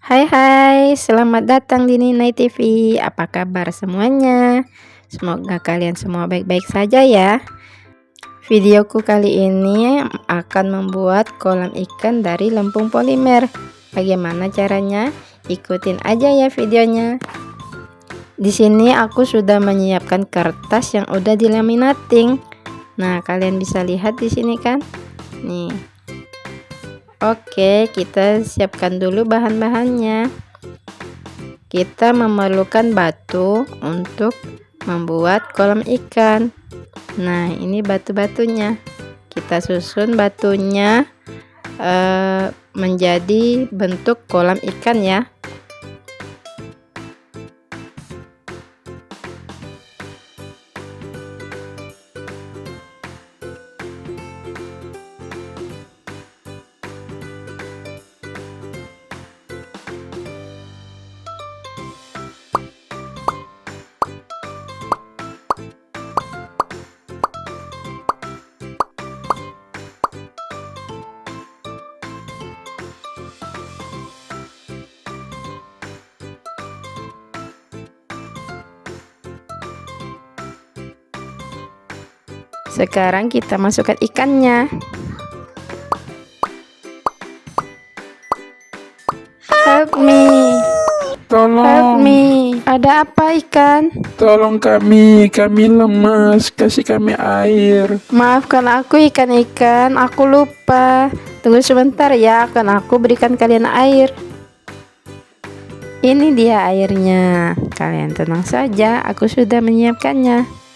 Hai hai, selamat datang di Ninai TV. Apa kabar semuanya? Semoga kalian semua baik-baik saja ya. Videoku kali ini akan membuat kolam ikan dari lempung polimer. Bagaimana caranya? Ikutin aja ya videonya. Di sini aku sudah menyiapkan kertas yang udah dilaminating. Nah, kalian bisa lihat di sini kan? Nih. Oke, kita siapkan dulu bahan-bahannya. Kita memerlukan batu untuk membuat kolam ikan. Nah, ini batu-batunya. Kita susun batunya menjadi bentuk kolam ikan ya. Sekarang kita masukkan ikannya. Help me. Help Tolong, me. Ada apa ikan? tolong kami lemas, kasih kami air. Maafkan aku ikan-ikan, aku lupa. Tunggu sebentar ya, akan aku berikan kalian air. Ini dia airnya. Kalian tenang saja, aku sudah menyiapkannya.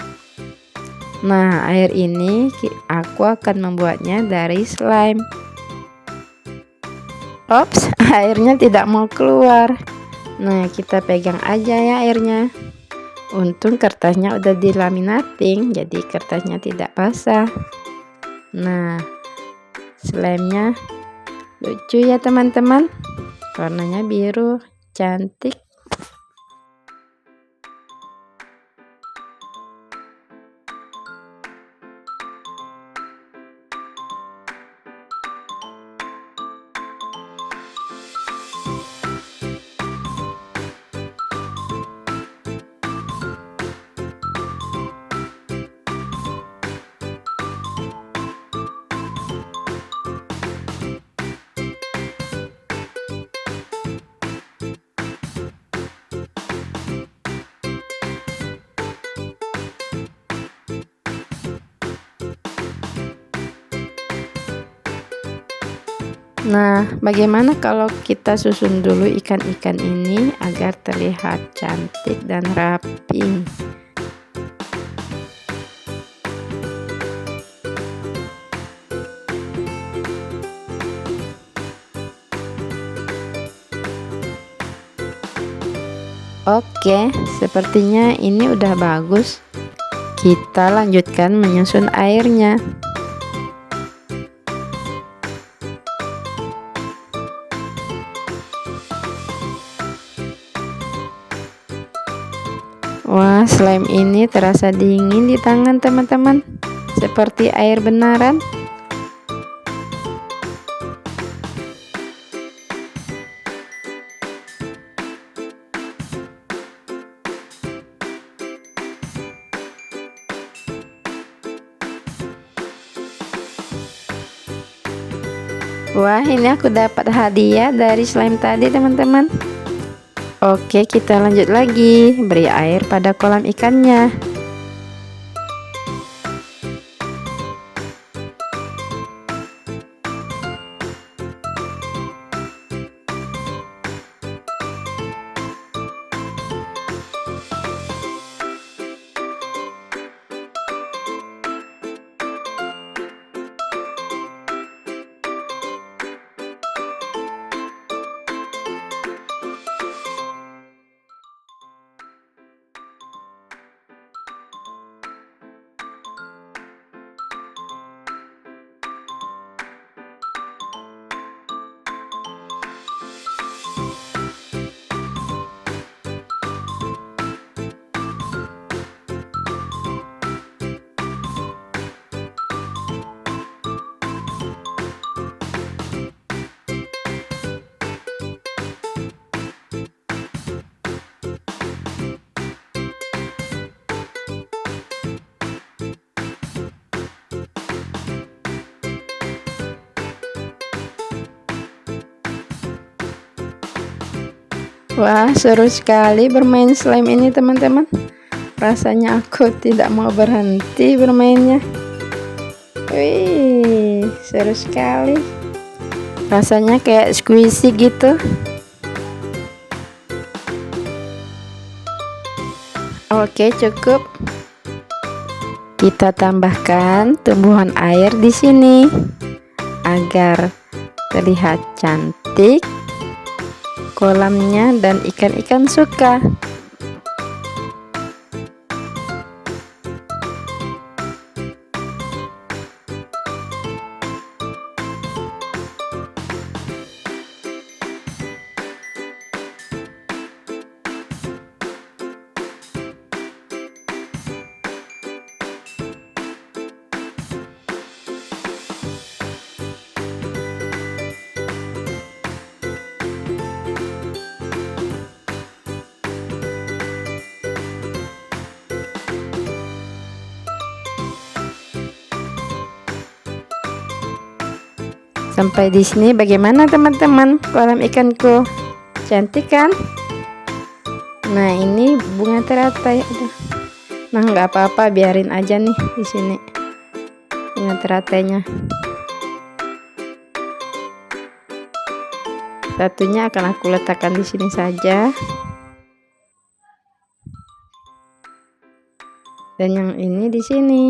Nah, air ini aku akan membuatnya dari slime. Ops, airnya tidak mau keluar. Nah, kita pegang aja ya airnya. Untung kertasnya udah dilaminating, jadi kertasnya tidak basah. Nah, slime-nya lucu ya teman-teman. Warnanya biru, cantik. Nah, bagaimana kalau kita susun dulu ikan-ikan ini agar terlihat cantik dan rapi? Oke, sepertinya ini udah bagus. Kita lanjutkan menyusun airnya. Wah, slime ini terasa dingin di tangan teman-teman, seperti air beneran. Wah, ini aku dapat hadiah dari slime tadi teman-teman. Oke, kita lanjut lagi, beri air pada kolam ikannya. Wah, seru sekali bermain slime ini teman-teman. Rasanya aku tidak mau berhenti bermainnya. Wih, seru sekali. Rasanya kayak squishy gitu. Oke, cukup. Kita tambahkan tumbuhan air di sini agar terlihat cantik kolamnya dan ikan-ikan suka. Sampai di sini bagaimana teman-teman kolam ikanku? Cantik kan? Nah, ini bunga teratai. Nah, nggak apa-apa, biarin aja nih di sini bunga teratainya. Satunya akan aku letakkan di sini saja. Dan yang ini di sini.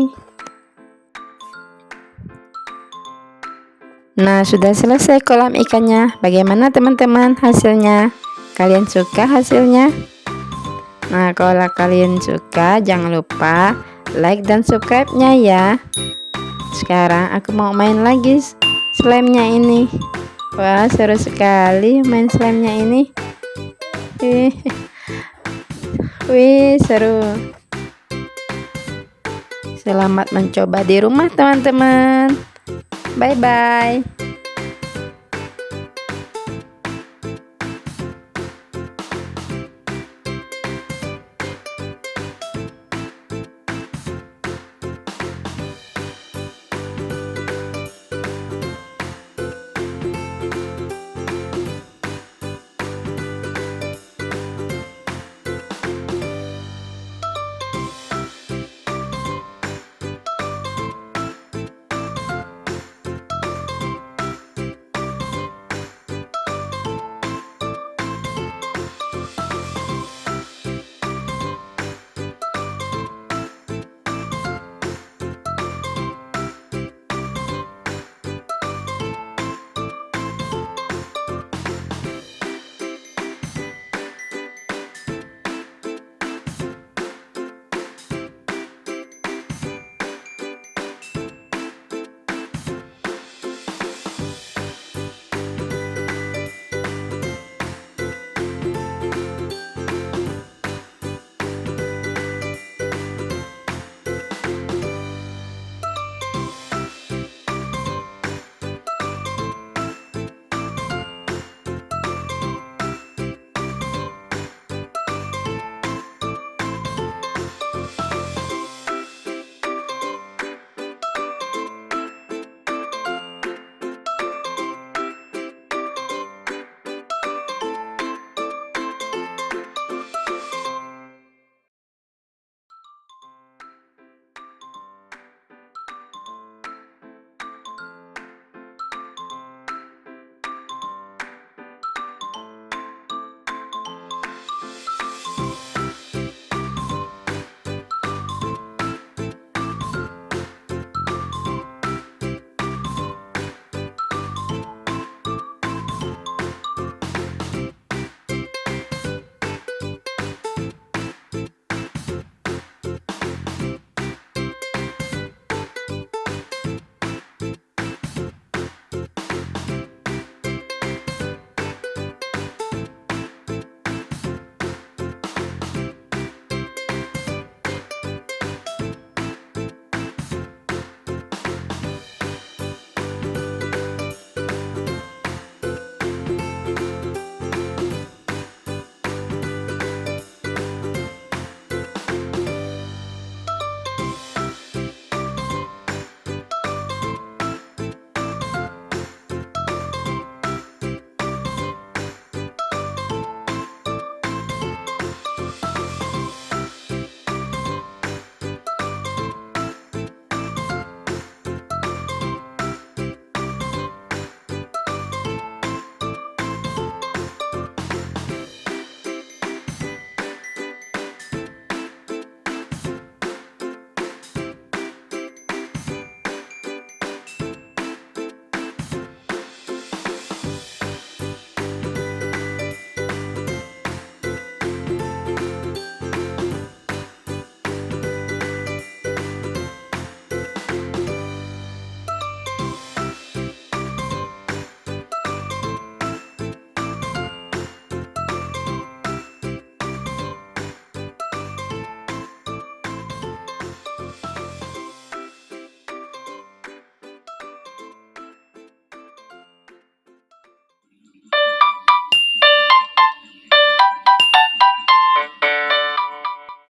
Nah, sudah selesai kolam ikannya. Bagaimana teman-teman hasilnya? Kalian suka hasilnya? Nah, kalau kalian suka jangan lupa like dan subscribe-nya ya. Sekarang aku mau main lagi slime-nya ini. Wah, seru sekali main slime-nya ini. Wih, seru. Selamat mencoba di rumah teman-teman. Bye bye.